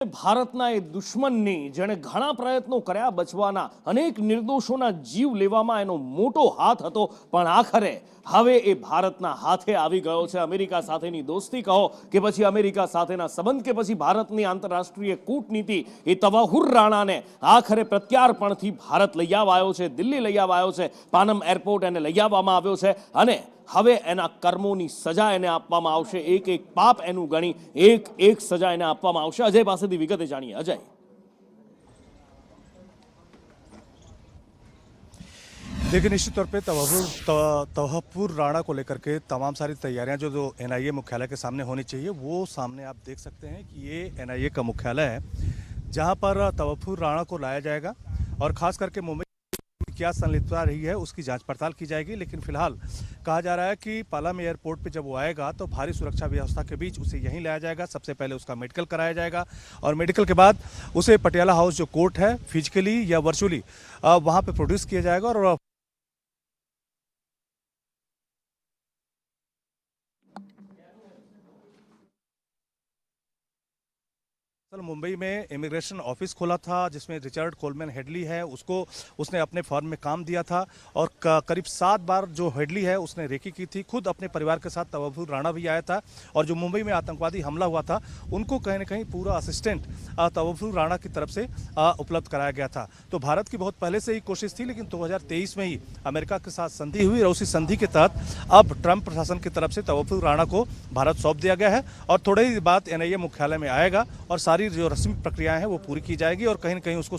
ભારતના એ દુશ્મનની જેણે ઘણા પ્રયત્નો કર્યા બચવાના, અનેક નિર્દોષોના જીવ લેવામાં એનો મોટો હાથ હતો, પણ આખરે હવે એ ભારતના હાથે આવી ગયો છે। અમેરિકા સાથેની દોસ્તી કહો કે પછી અમેરિકા સાથેના સંબંધ કે પછી ભારતની આંતરરાષ્ટ્રીય કૂટનીતિ, એ તવાહુર રાણાને આખરે પ્રત્યાર્પણથી ભારત લઈ આવ્યો છે, દિલ્હી લઈ આવ્યો છે, પાનમ એરપોર્ટ એને લઈ આવવામાં આવ્યો છે અને હવે એના કર્મોની સજા એને આપવામાં આવશે। એક એક પાપ એનું ગણી એક એક સજા એને આપવામાં આવશે। અજય પાસેથી વિગતે જાણીએ। અજય, देखिए, निश्चित तौर पे तवहपुर राणा को लेकर के तमाम सारी तैयारियां जो एनआईए मुख्यालय के सामने होनी चाहिए वो सामने आप देख सकते हैं कि ये एनआईए का मुख्यालय है जहां पर तवहपुर राणा को लाया जाएगा और खास करके मुंबई में क्या संलिप्तता रही है उसकी जांच पड़ताल की जाएगी। लेकिन फिलहाल कहा जा रहा है कि पालम एयरपोर्ट पे जब वो आएगा तो भारी सुरक्षा व्यवस्था के बीच उसे यहीं लाया जाएगा। सबसे पहले उसका मेडिकल कराया जाएगा और मेडिकल के बाद उसे पटियाला हाउस जो कोर्ट है फिजिकली या वर्चुअली वहाँ पे प्रोड्यूस किया जाएगा। और मुंबई में इमिग्रेशन ऑफिस खोला था जिसमें रिचर्ड कोलमैन हेडली है, उसने अपने फर्म में काम दिया था और करीब 7 बार जो हेडली है उसने रेकी की थी। खुद अपने परिवार के साथ तवहपुर राणा भी आया था और जो मुंबई में आतंकवादी हमला हुआ था उनको कहीं ना कहीं पूरा असिस्टेंट तवहपुर राणा की तरफ से उपलब्ध कराया गया था। तो भारत की बहुत पहले से ही कोशिश थी, लेकिन 2023 में ही अमेरिका के साथ संधि हुई और उसी संधि के तहत अब ट्रंप प्रशासन की तरफ से तवहपुर राणा को भारत सौंप दिया गया है और थोड़े ही बाद एनआईए मुख्यालय में आएगा और सारी जो रस्मी प्रक्रियाएं हैं वो पूरी की जाएगी और कहीं ना कहीं उसको